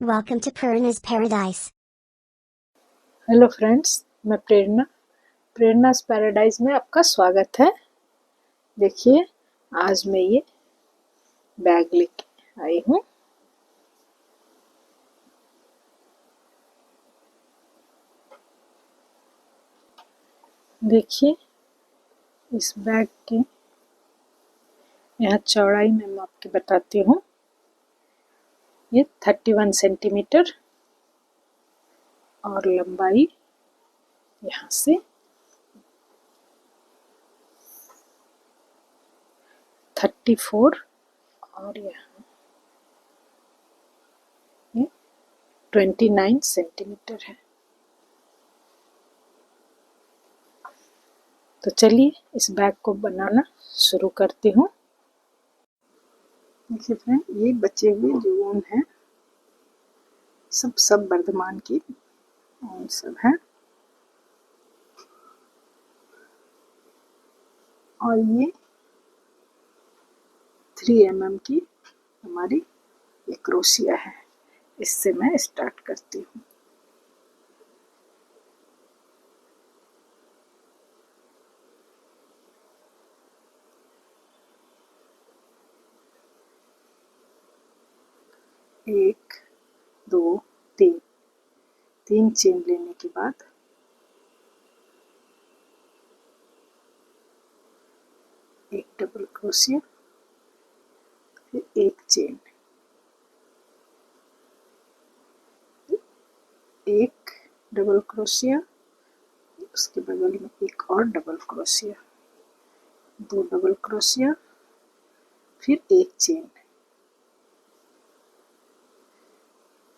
Welcome to Prerna's Paradise. Hello friends, मैं प्रेरणास paradise में आपका स्वागत है। देखिए, आज मैं ये बैग लेके आई हूँ। देखिए, इस बैग की यहाँ चौड़ाई मैं माप के बताती हूँ। ये 31 सेंटीमीटर और लंबाई यहाँ से 34 और यहाँ ये 29 सेंटीमीटर है। तो चलिए इस बैग को बनाना शुरू करती हूँ। देखिए फ्रेंड, ये बचे हुए जो ऊन है सब वर्धमान की ऊन सब है, और ये 3 mm की हमारी ये क्रोशिया है। इससे मैं स्टार्ट करती हूँ। एक, दो, तीन चेन लेने के बाद एक डबल क्रोशिया, फिर एक चेन, एक डबल क्रोशिया, उसके बगल में एक और डबल क्रोशिया, दो डबल क्रोशिया, फिर एक चेन,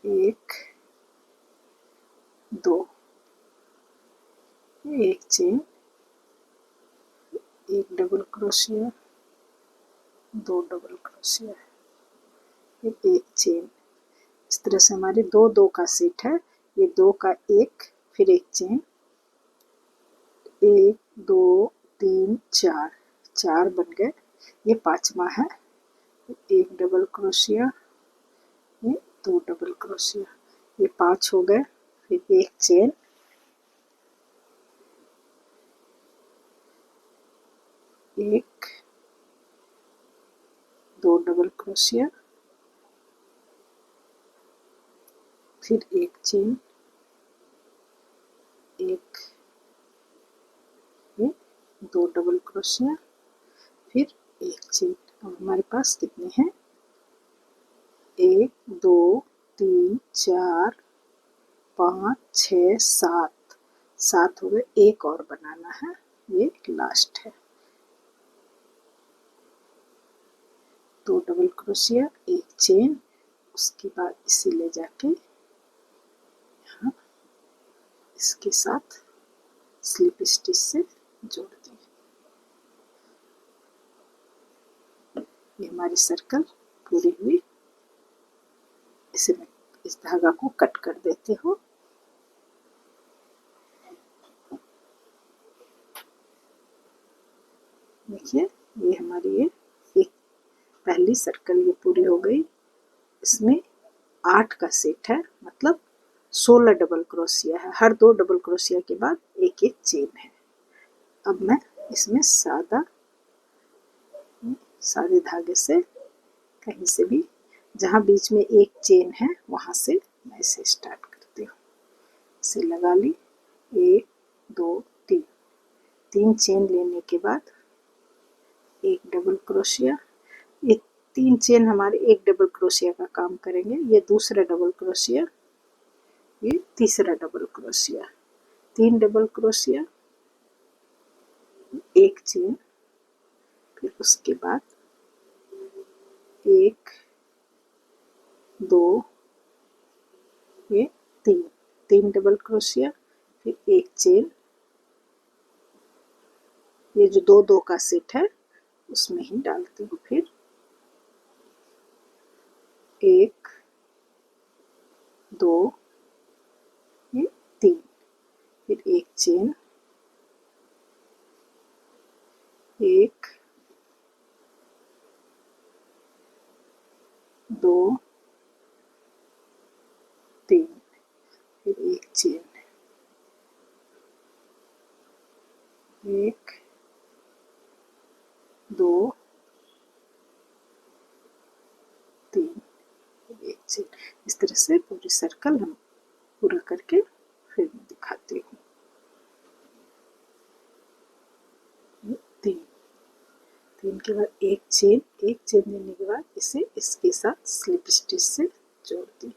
एक, दो, एक चेन, एक डबल क्रोशिया, दो डबल क्रोशिया, फिर एक चेन। इस तरह से हमारे दो दो का सेट है। ये दो का एक, फिर एक चेन, एक, दो, तीन, चार बन गए। ये पांचवा है। एक डबल क्रोशिया, ये दो डबल क्रोशिया, ये 5 हो गए। फिर एक चेन, एक, दो डबल क्रोशिया, फिर एक चेन, एक, ये दो डबल क्रोशिया, फिर एक चेन। अब हमारे पास कितने हैं? एक, दो, तीन, चार, 5, 6, 7 हो गए। एक और बनाना है, ये लास्ट है। दो डबल क्रोशिया, एक चेन, उसके बाद इसे ले जाके यहाँ इसके साथ स्लिप स्टिच से जोड़ दें। ये हमारी सर्कल पूरी हुई। इसे मैं इस धागा को कट कर देती हूँ। देखिए, ये हमारी ये एक पहली सर्कल ये पूरी हो गई। इसमें 8 का सेट है, मतलब 16 डबल क्रोशिया है। हर दो डबल क्रोशिया के बाद एक एक चेन है। अब मैं इसमें सादे धागे से कहीं से भी, जहाँ बीच में एक चेन है वहाँ से मैं इसे स्टार्ट करती हूँ। इसे लगा ली, 1, 2, 3 चेन लेने के बाद एक डबल क्रोशिया। ये 3 चेन हमारे एक डबल क्रोशिया का काम करेंगे। ये दूसरा डबल क्रोशिया, ये तीसरा डबल क्रोशिया, 3 डबल क्रोशिया, एक चेन, फिर उसके बाद एक, दो, ये तीन डबल क्रोशिया, फिर एक चेन। ये जो दो दो का सेट है उसमें ही डालती हूँ। फिर एक, दो, ये 3, फिर एक चेन, एक, दो, 3, फिर एक चेन, 1 2 3, एक चेन। इस तरह से पूरी सर्कल हम पूरा करके फिर मैं दिखाती हूँ। 3 3 के बाद एक चेन देने के बाद इसे इसके साथ स्लिप स्टिच से जोड़ दी।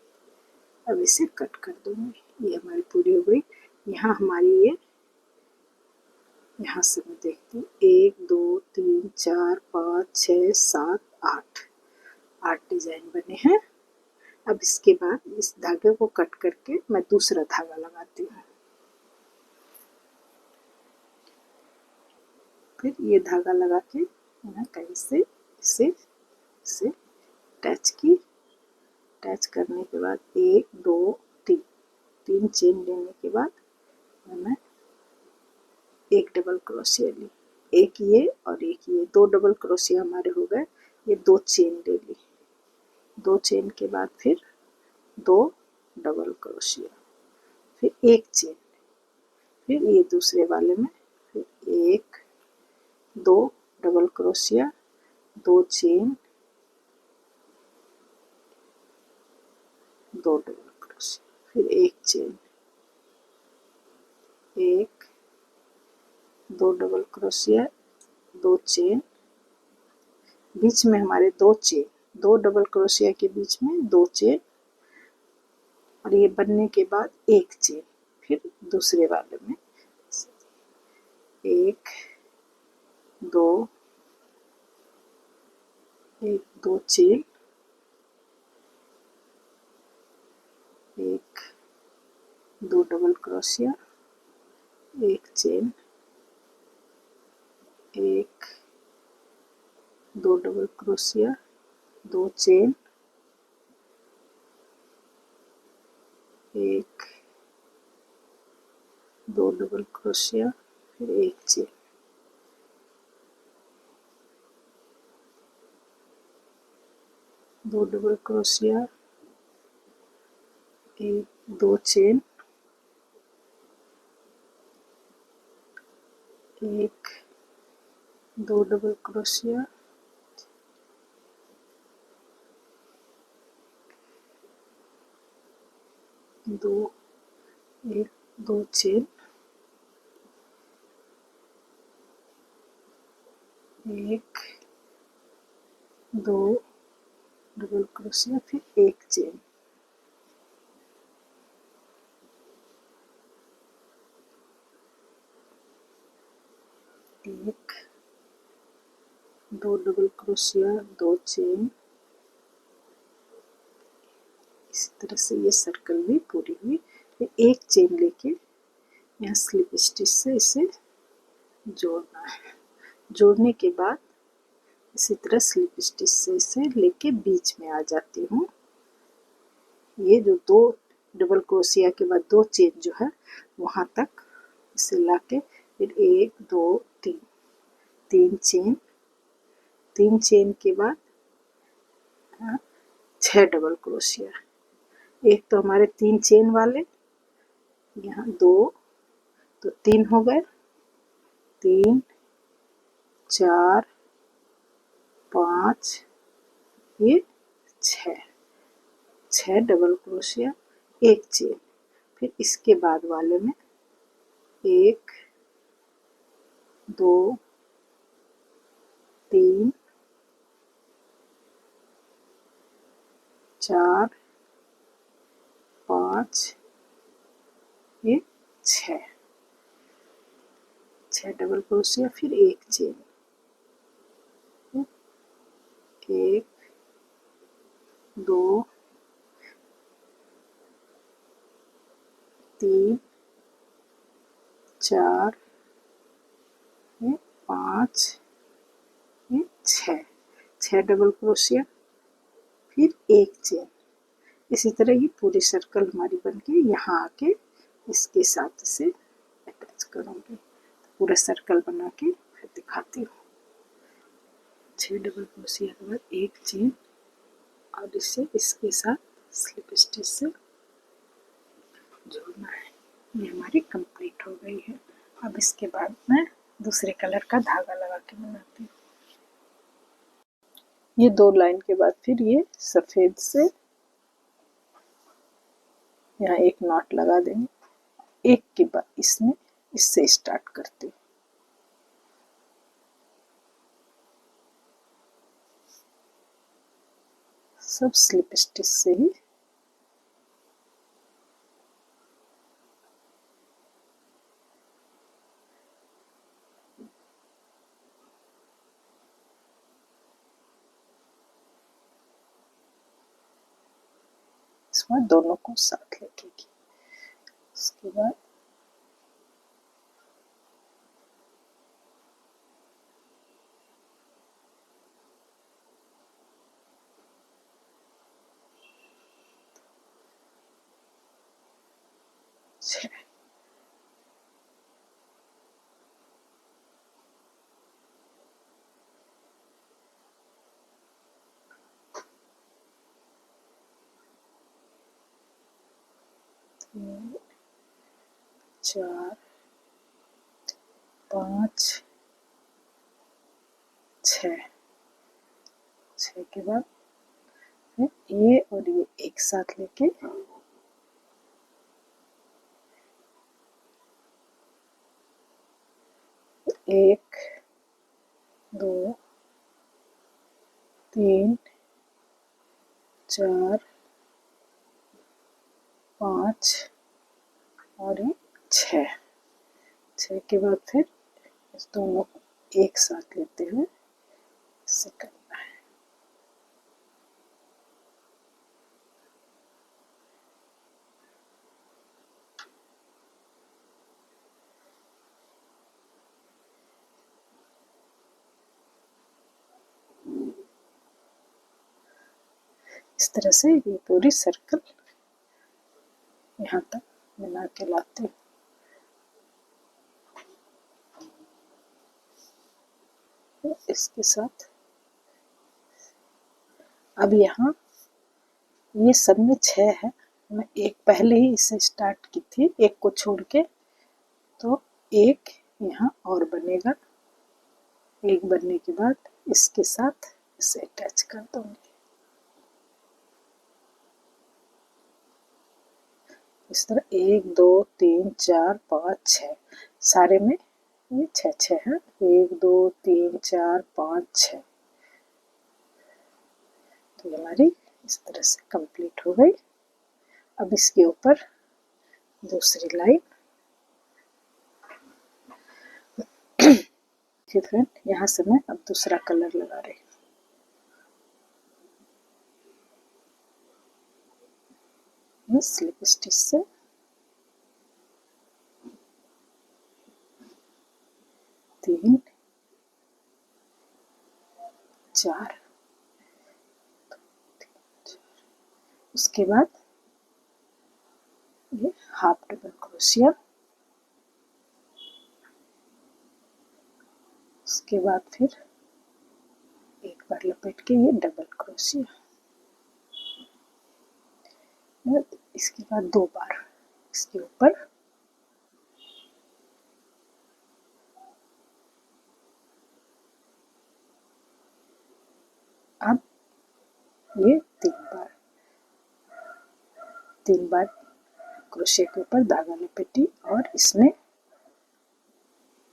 अब इसे कट कर दूंगी। ये हमारी पूरी हो गई। यहाँ हमारी ये, यहाँ से मैं देखती हूँ 1 2 3 4 5 6 7 8 डिजाइन बने हैं। अब इसके बाद इस धागे को कट करके मैं दूसरा धागा लगाती हूँ। फिर ये धागा लगा के मैं कहीं से इसे अटैच की। अटैच करने के बाद 1 2 3 चेन लेने के बाद मैं एक डबल क्रोशिया ली, एक ये और एक ये, 2 डबल क्रोशिया हमारे हो गए। ये 2 चेन ले ली, 2 चेन के बाद फिर 2 डबल क्रोशिया, फिर एक चेन, फिर ये दूसरे वाले में फिर 1 2 double crochet, 2 chain, 2 double crochet, फिर एक चेन, 1 2 डबल क्रोशिया, 2 चेन, बीच में हमारे 2 चेन, 2 डबल क्रोशिया के बीच में 2 चेन, और ये बनने के बाद एक चेन, फिर दूसरे वाले में 1 2 1 2 चेन, 1 2 डबल क्रोशिया, एक chain, 1 2 double crochet, 2 chain, 1 2 double crochet, फिर एक chain, 2 double crochet, 1 2 chain, 1 2 double crochet, 2 1 2 chain, 1 2 double crochet, फिर एक चेन, 1 2 डबल क्रोशिया, 2 चेन। इसी तरह से ये सर्कल भी पूरी हुई। फिर एक चेन लेके यहाँ स्लिप स्टिच से इसे जोड़ना है। जोड़ने के बाद इसी तरह स्लिप स्टिच से इसे लेके बीच में आ जाती हूँ। ये जो 2 डबल क्रोशिया के बाद 2 चेन जो है वहाँ तक इसे लाके फिर 1 2 3 3 चेन, 3 चेन के बाद 6 डबल क्रोशिया। एक तो हमारे 3 चेन वाले, यहाँ 2 तो 3 हो गए, 3 4 5 ये 6 डबल क्रोशिया, एक चेन। फिर इसके बाद वाले में 1 2 3 4 5 ये 6 डबल क्रोशिया, फिर एक चेन, 1 2 3 4 ये 5 ये 6 डबल क्रोशिया, फिर एक चेन। इसी तरह ये पूरी सर्कल हमारी बनके यहाँ आके इसके साथ से अटैच करूँगी। पूरा सर्कल बना के फिर दिखाती हूँ। 6 डबल क्रोशिया के बाद एक चेन और इसे इसके साथ स्लिप स्टिच से जोड़ना है। ये हमारी कंप्लीट हो गई है। अब इसके बाद मैं दूसरे कलर का धागा लगा के बनाती हूँ। ये 2 लाइन के बाद फिर ये सफ़ेद से यहाँ एक नॉट लगा देंगे। एक के बाद इसमें इससे स्टार्ट करती हूँ। सब स्लिप स्टिच से ही इस बार दोनों को साथ लेके की। उसके बाद तीन, 4, 5, 6 के बाद फिर ये और ये एक साथ लेके एक, 2, 3, 4, 5 और ये 6 के बाद फिर इस दोनों को एक साथ लेते हुए इसे करना है। इस तरह से ये पूरी सर्कल यहाँ तक बना के लाते हैं। इसके साथ अब यहाँ ये सब में 6 है। मैं एक पहले ही इसे स्टार्ट की थी, एक को छोड़ के, तो एक यहाँ और बनेगा। एक बनने के बाद इसके साथ इसे अटैच कर दूंगी। इस तरह 1, 2, 3, 4, 5, 6 सारे में ये 6 है। 1, 2, 3, 4, 5, 6 तो ये हमारी इस तरह से कंप्लीट हो गई। अब इसके ऊपर दूसरी लाइन फिर फ्रेंड यहाँ से मैं अब दूसरा कलर लगा रही हूँ स्लिप स्टिच से। तीन, 4 उसके बाद ये हाफ डबल क्रोशिया, उसके बाद फिर एक बार लपेट के ये डबल क्रोशिया, इसके बाद 2 बार इसके ऊपर अब ये 3 बार क्रोशे के ऊपर धागा लपेटी और इसमें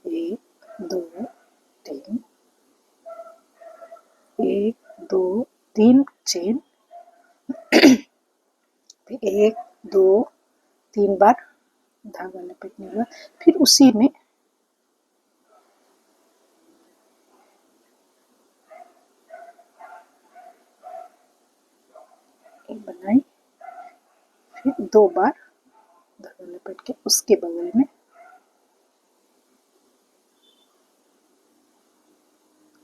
1, 2, 3 1, 2, 3 चेन, फिर 1, 2, 3 बार धागा लपेटने के बाद फिर उसी में एक बनाई, फिर 2 बार धागा लपेट के उसके बगल में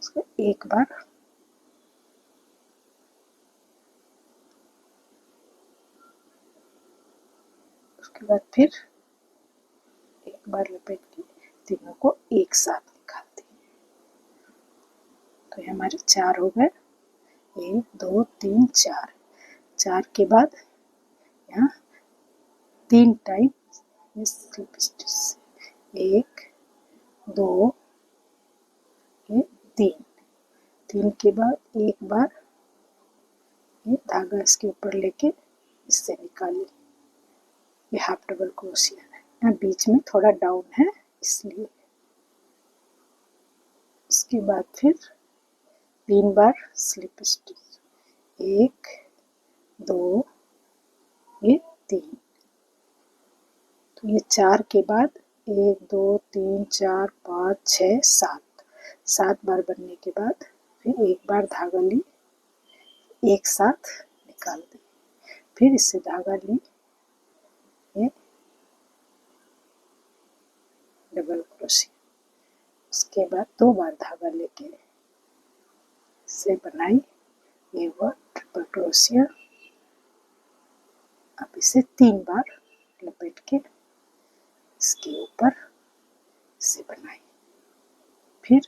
उसको एक बार उसके बाद फिर एक बार लपेट के तीनों को एक साथ निकालती हूँ। तो ये हमारे 4 हो गए। 1, 2, 3, 4 के बाद यहाँ 3 टाइम ये स्लिप स्टिच, 1 2 ये 3, 3 के बाद एक बार ये धागा इसके ऊपर लेके इससे निकालिए, ये हाफ डबल क्रोशिया है। यहाँ बीच में थोड़ा डाउन है इसलिए। उसके बाद फिर 3 बार स्लिप स्टिच, 1 2 ये 3, तो ये 4 के बाद 1 2 3 4 5 6 7, 7 बार बनने के बाद फिर एक बार धागा ली, एक साथ निकाल दी, फिर इससे धागा ली, ये डबल क्रोशिया, उसके बाद 2 बार धागा लेके से बनाई, ये हुआ ट्रिपल क्रोशिया। अब इसे 3 बार लपेट के इसके ऊपर से बनाई, फिर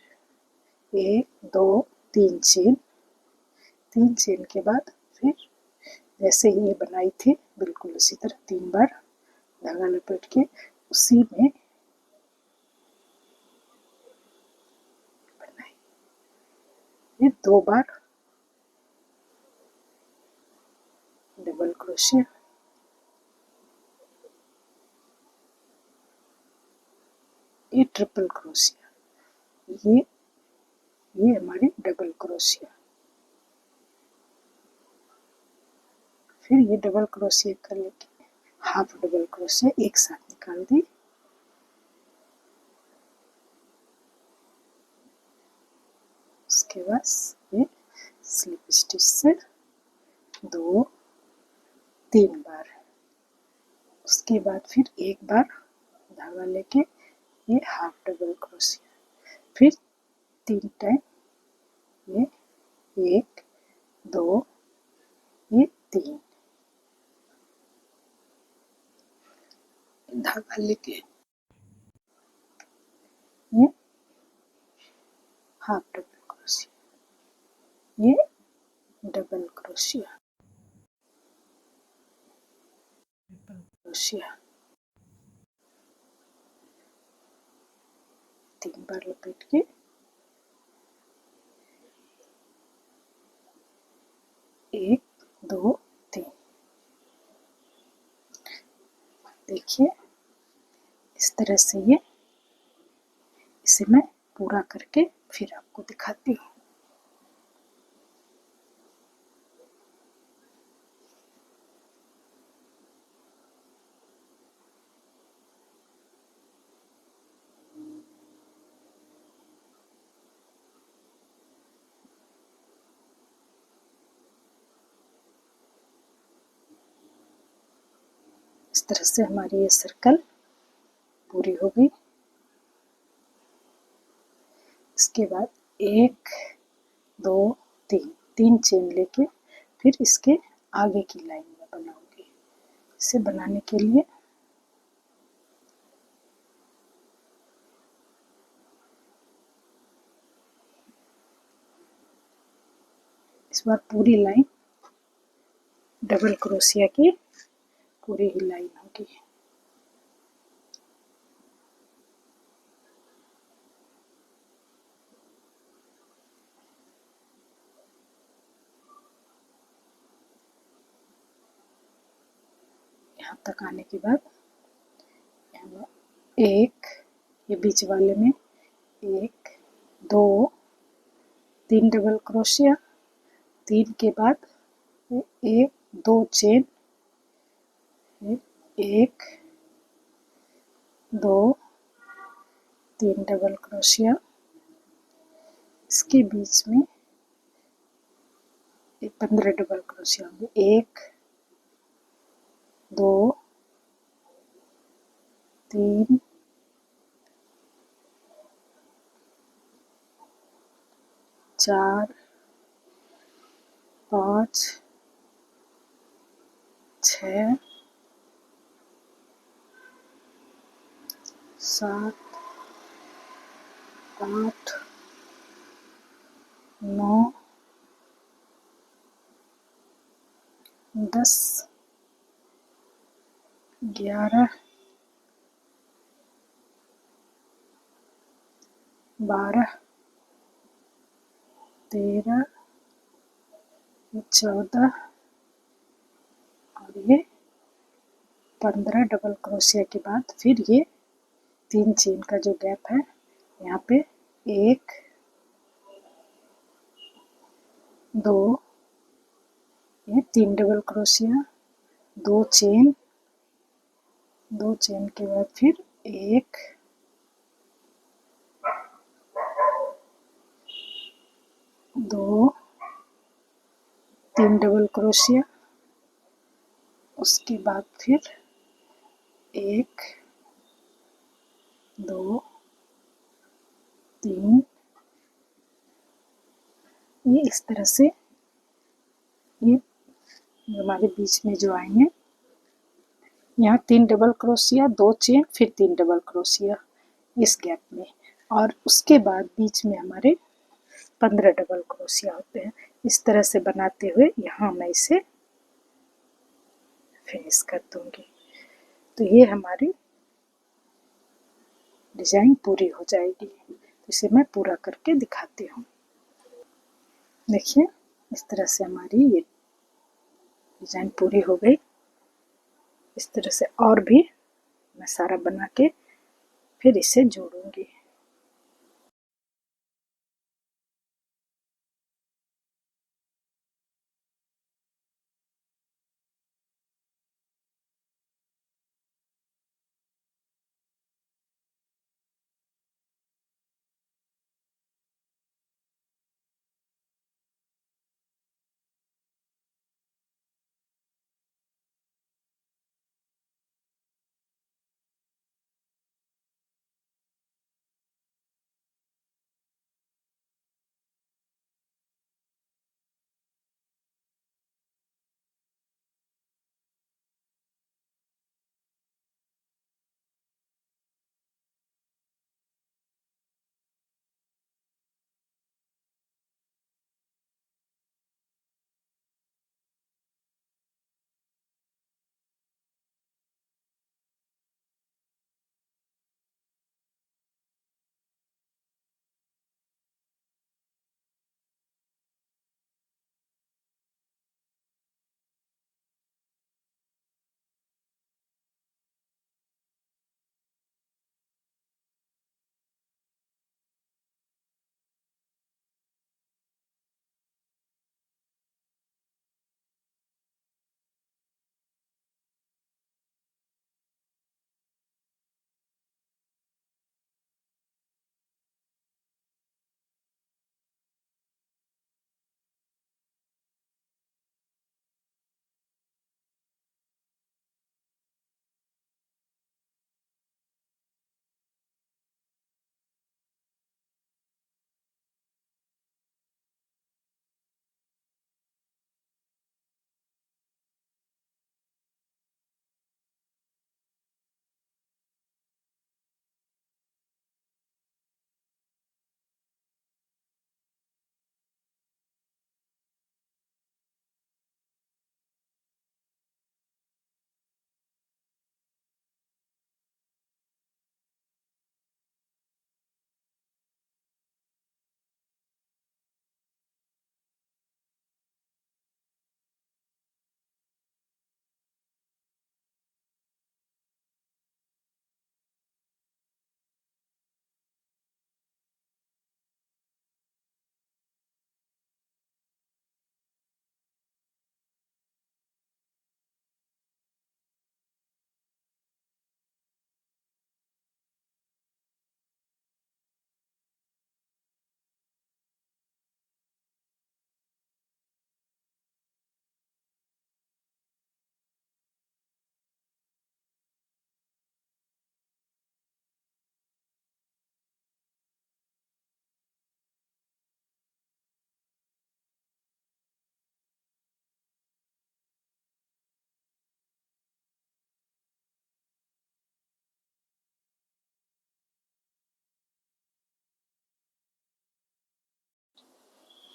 1 2 3 चेन, 3 चेन के बाद फिर जैसे ही ये बनाई थी बिल्कुल उसी तरह 3 बार धागा लपेट के उसी में बनाई, ये 2 बार डबल क्रोशिया, ये ट्रिपल क्रोशिया, ये हमारी डबल क्रोशिया। फिर ये डबल क्रोशिया कर लेके हाफ डबल क्रोशिया एक साथ निकाल दी, उसके बाद ये स्लिप स्टिच से 2 3 बार, उसके बाद फिर एक बार धागा लेके ये हाफ डबल क्रोशिया, फिर 3 टाइम ये 1 2 ये 3 धागा लेके ये हाफ डबल क्रोशिया, ये डबल क्रोशिया, ट्रिपल क्रोशिया, 3 बार लपेट के 1 2 3, देखिए इस तरह से ये, इसे मैं पूरा करके फिर आपको दिखाती हूँ। इस तरह से हमारी ये सर्कल पूरी हो गई। इसके बाद 1 2 3, 3 चेन लेके फिर इसके आगे की लाइन में बनाऊंगी। इसे बनाने के लिए इस बार पूरी लाइन डबल क्रोशिया की पूरी ही लाइन होगी। यहाँ तक आने के बाद एक, ये बीच वाले में 1 2 3 डबल क्रोशिया, 3 के बाद 1 2 चेन, 1 2 3 डबल क्रोशिया, इसके बीच में 15 डबल क्रोशिया होंगे, 1 2 3 4 5 6 7 8 9 10 11, 12, 13, 14 और ये 15 डबल क्रोशिया के बाद फिर ये 3 चेन का जो गैप है यहाँ पे 1, 2, ये 3 डबल क्रोशिया, 2 चेन, 2 चेन के बाद फिर 1, 2, 3 डबल क्रोशिया, उसके बाद फिर 1, 2, 3, ये इस तरह से ये हमारे बीच में जो आएंगे यहाँ 3 डबल क्रोशिया, 2 चेन, फिर 3 डबल क्रोशिया इस गैप में, और उसके बाद बीच में हमारे 15 डबल क्रोशिया होते हैं। इस तरह से बनाते हुए यहाँ मैं इसे फिनिश कर दूंगी। तो ये हमारी डिजाइन पूरी हो जाएगी। इसे मैं पूरा करके दिखाती हूँ। देखिए इस तरह से हमारी ये डिजाइन पूरी हो गई। इस तरह से और भी मैं सारा बना के फिर इसे जोड़ूंगी।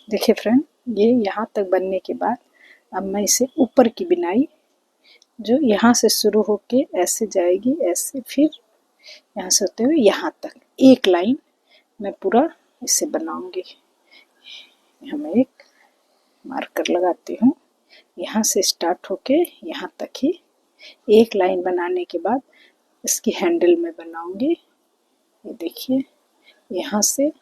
देखिए फ्रेंड, ये यहाँ तक बनने के बाद अब मैं इसे ऊपर की बिनाई जो यहाँ से शुरू होके ऐसे जाएगी, ऐसे फिर यहाँ से होते हुए यहाँ तक एक लाइन मैं पूरा इसे बनाऊंगी। यहाँ मैं एक मार्कर लगाती हूँ, यहाँ से स्टार्ट होके यहाँ तक ही एक लाइन बनाने के बाद इसकी हैंडल में बनाऊंगी। ये देखिए यहाँ से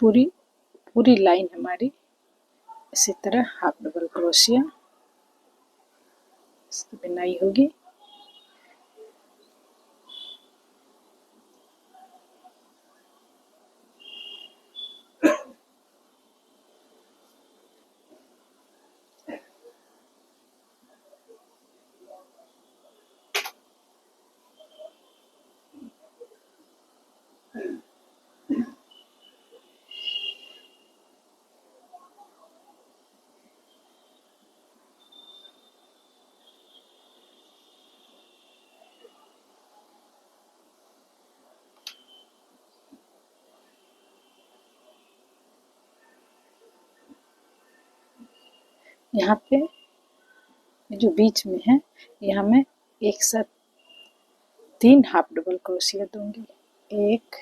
पूरी लाइन हमारी इसी तरह हाफ डबल क्रोशिया इसकी बुनाई होगी। यहाँ पे जो बीच में है यहाँ मैं एक साथ 3 हाफ डबल क्रोशिया दूंगी। 1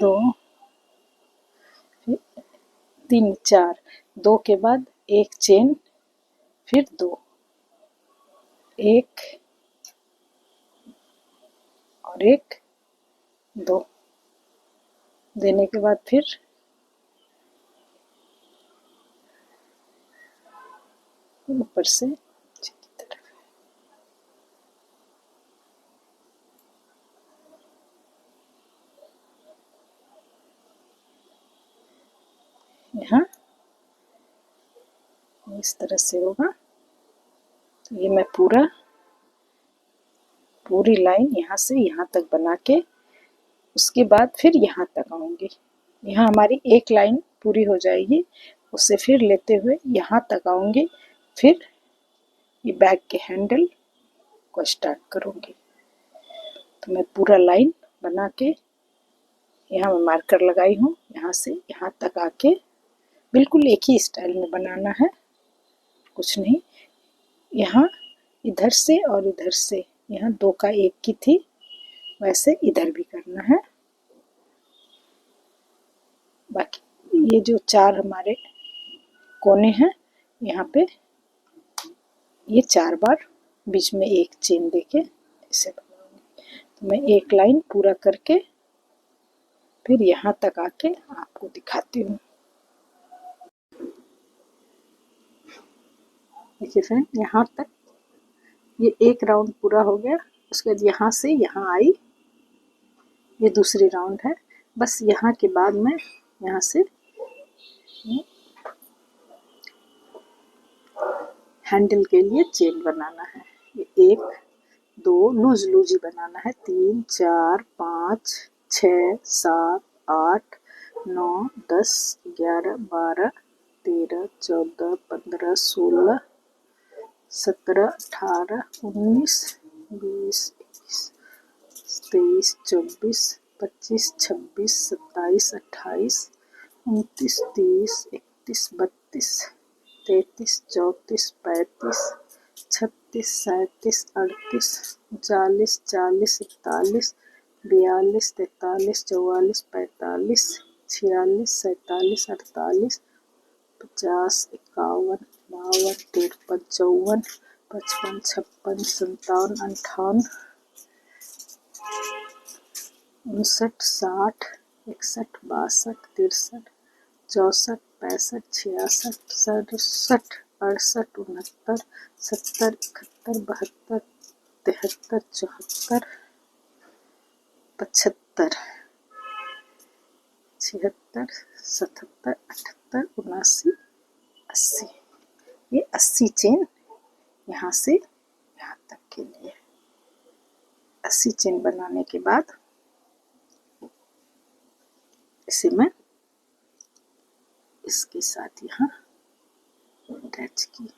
2 3 4, 2 के बाद एक चेन, फिर 2, 1 और 1 2 देने के बाद फिर ऊपर से नीचे की तरफ यहाँ इस तरह से होगा। तो ये मैं पूरी लाइन यहाँ से यहाँ तक बना के उसके बाद फिर यहाँ तक आऊंगी। यहाँ हमारी एक लाइन पूरी हो जाएगी, उससे फिर लेते हुए यहाँ तक आऊंगी, फिर ये बैग के हैंडल को स्टार्ट करूंगी। तो मैं पूरा लाइन बना के यहाँ मैं मार्कर लगाई हूँ, यहाँ से यहाँ तक आके बिल्कुल एक ही स्टाइल में बनाना है, कुछ नहीं। यहाँ इधर से और इधर से यहाँ 2 का 1 की थी, वैसे इधर भी करना है। बाकी ये जो 4 हमारे कोने हैं यहाँ पे ये 4 बार बीच में एक चेन देके इसे बनाऊंगी। तो मैं एक लाइन पूरा करके फिर यहाँ तक आके आपको दिखाती हूँ। देखिए फ्रेंड, यहाँ तक ये एक राउंड पूरा हो गया। उसके बाद यहाँ से यहाँ आई, ये दूसरी राउंड है। बस यहाँ के बाद में यहाँ से हैंडल के लिए चेन बनाना है। ये 1 2 लूज लूज ही बनाना है। 3 4 5 6 7 8 9 10 11 12 13 14 15 16 17 18 19 20 21 23 24 25 26 27 28 29 30 31 32 33 34 35 36 37 38 39 40 41 42 43 44 45 46 47 48 50 51 52 53 54 55 56 57 58 59 60 61 62 63 64 65 66 67 68 69 70 71 72 73 74 75 76 77 78 79 80। ये 80 चेन यहाँ से यहाँ तक के लिए 80 चेन बनाने के बाद इसे मैं इसके साथ यहाँ अटैच की।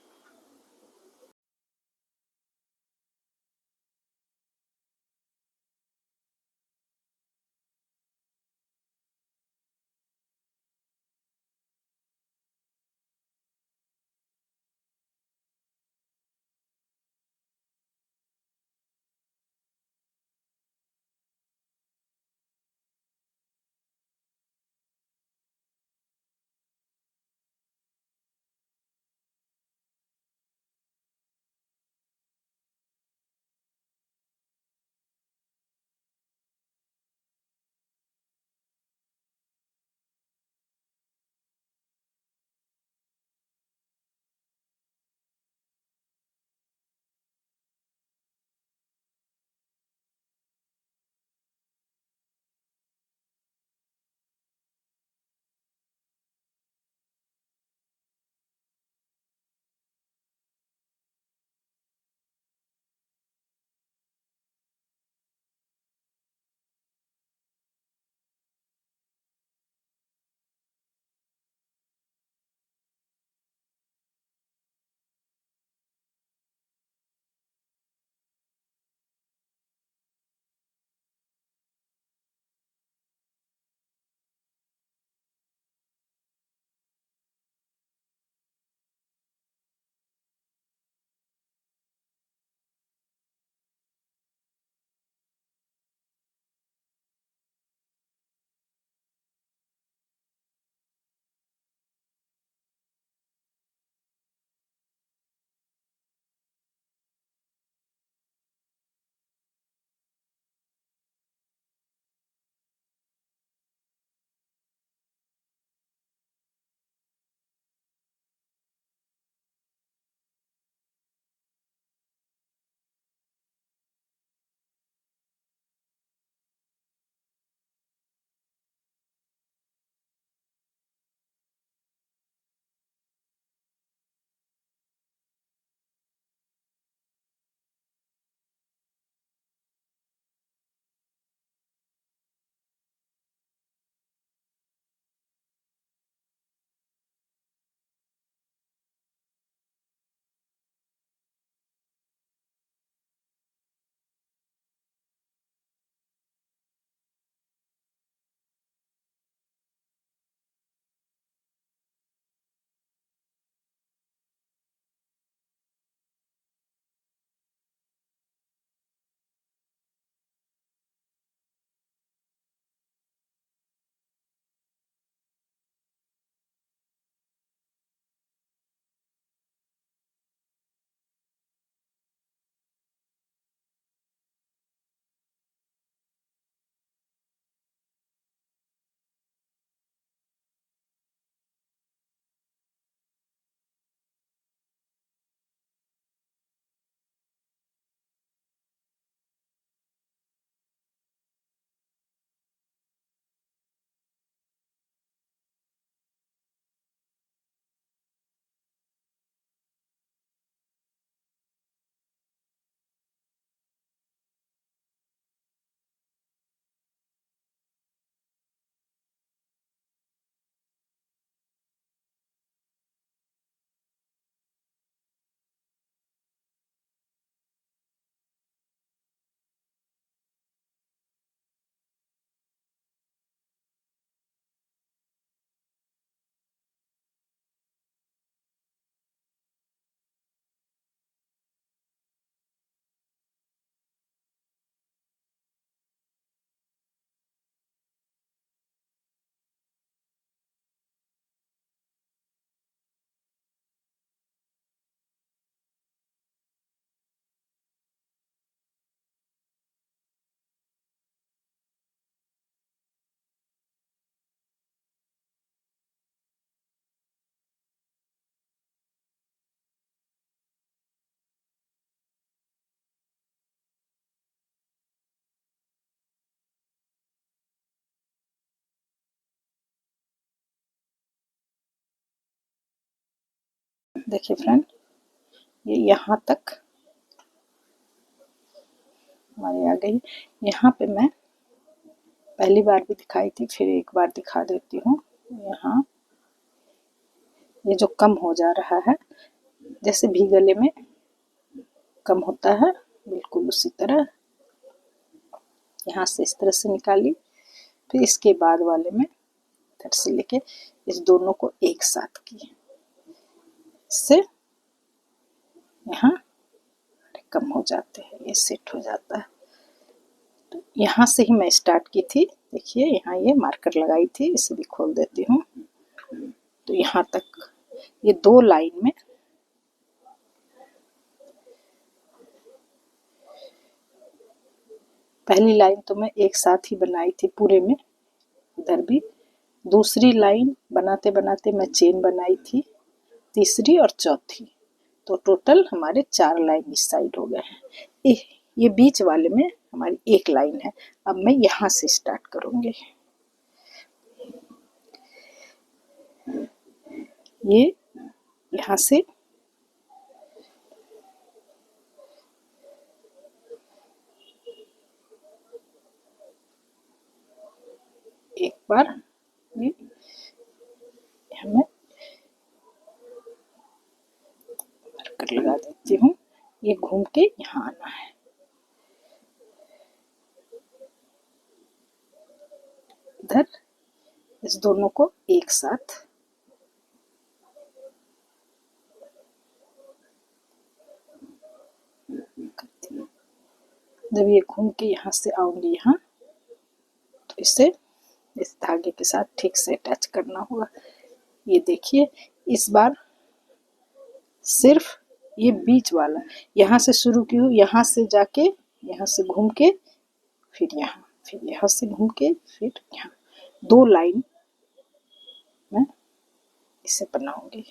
देखिए फ्रेंड, ये यहाँ तक हमारी आ गई। यहाँ पे मैं पहली बार भी दिखाई थी, फिर एक बार दिखा देती हूँ। यहाँ ये जो कम हो जा रहा है, जैसे भी गले में कम होता है, बिल्कुल उसी तरह यहाँ से इस तरह से निकाली। फिर इसके बाद वाले में इधर से लेके इस दोनों को एक साथ की, इससे यहाँ कम हो जाते हैं, ये सेट हो जाता है। तो यहाँ से ही मैं स्टार्ट की थी। देखिए यहाँ ये मार्कर लगाई थी, इसे भी खोल देती हूँ। तो यहाँ तक ये 2 लाइन में पहली लाइन तो मैं एक साथ ही बनाई थी पूरे में, इधर भी। दूसरी लाइन बनाते बनाते मैं चेन बनाई थी, तीसरी और चौथी। तो टोटल हमारे 4 लाइन इस साइड हो गए हैं। ये बीच वाले में हमारी एक लाइन है। अब मैं यहाँ से स्टार्ट करूँगी। ये यहाँ से एक बार ये मैं मार्कर लगा देती हूँ। ये घूम के यहाँ आना है। इधर इस दोनों को एक साथ करती हूँ। जब ये घूम के यहाँ से आऊंगी यहाँ, तो इसे इस धागे के साथ ठीक से अटैच करना होगा। ये देखिए, इस बार सिर्फ ये बीच वाला यहाँ से शुरू की हूँ, यहाँ से जाके यहाँ से घूम के फिर यहाँ से घूम के फिर यहाँ 2 लाइन मैं इसे बनाऊंगी।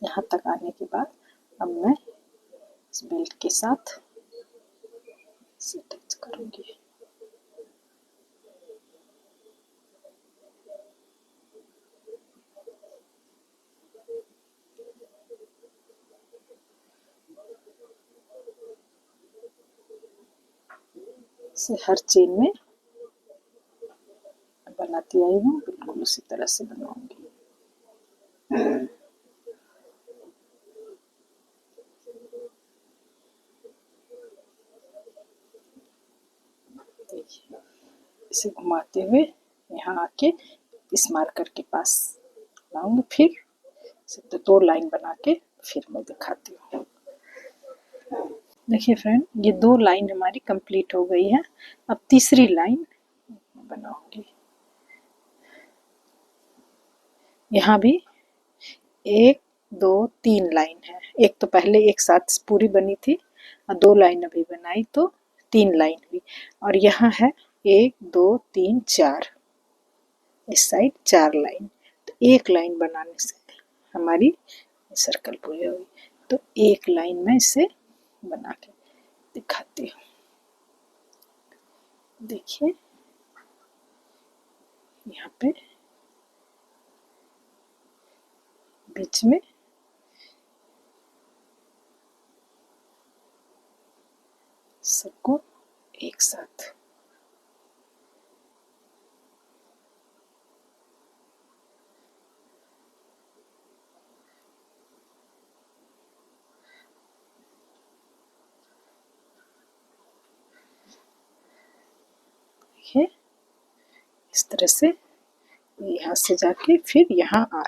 यहाँ तक आने के बाद अब मैं इस बेल्ट के साथ इसे अटैच करूंगी। इसे हर चेन में बनाती आई हूँ, बिल्कुल उसी तरह से बनाऊंगी। देखिए, इसे घुमाते हुए यहाँ आके इस मार्कर के पास लाऊंगी, फिर 2 लाइन बना के फिर मैं दिखाती हूँ। देखिए फ्रेंड, ये 2 लाइन हमारी कंप्लीट हो गई है। अब तीसरी लाइन बनाऊंगी। यहाँ भी 1 2 3 लाइन है। एक तो पहले एक साथ पूरी बनी थी और 2 लाइन अभी बनाई, तो 3 लाइन हुई। और यहाँ है 1 2 3 4, इस साइड 4 लाइन। तो एक लाइन बनाने से हमारी सर्कल पूरी होगी। तो एक लाइन में इसे बना के दिखाती हूँ। देखिए यहाँ पे बीच में सबको एक साथ देखिए, इस तरह से यहाँ से जाके फिर यहाँ आ,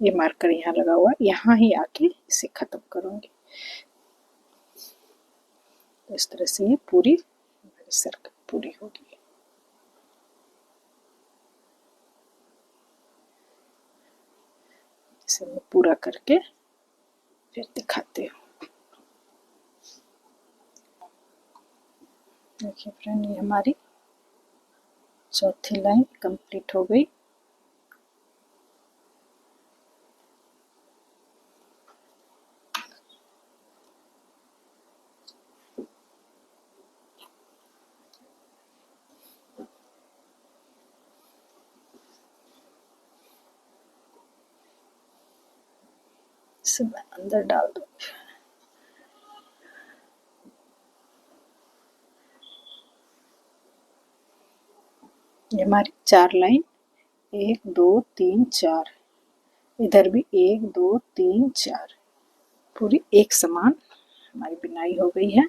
ये मार्कर यहाँ लगा हुआ, यहाँ ही आके इसे खत्म करूंगी। तो इस तरह से ये पूरी सर्कल पूरी होगी। इसे मैं पूरा करके फिर दिखाती हूँ। देखिए फ्रेंड, ये हमारी चौथी लाइन कंप्लीट हो गई। इसे मैं अंदर डाल दूंगी। ये हमारी 4 लाइन, 1 2 3 4, इधर भी 1 2 3 4, पूरी एक समान हमारी बुनाई हो गई है।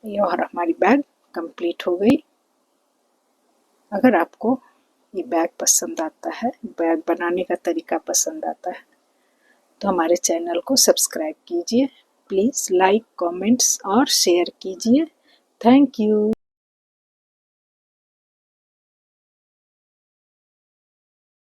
ये और हमारी बैग कंप्लीट हो गई। अगर आपको ये बैग पसंद आता है, बैग बनाने का तरीका पसंद आता है, तो हमारे चैनल को सब्सक्राइब कीजिए। प्लीज़ लाइक, कमेंट्स और शेयर कीजिए। Thank you.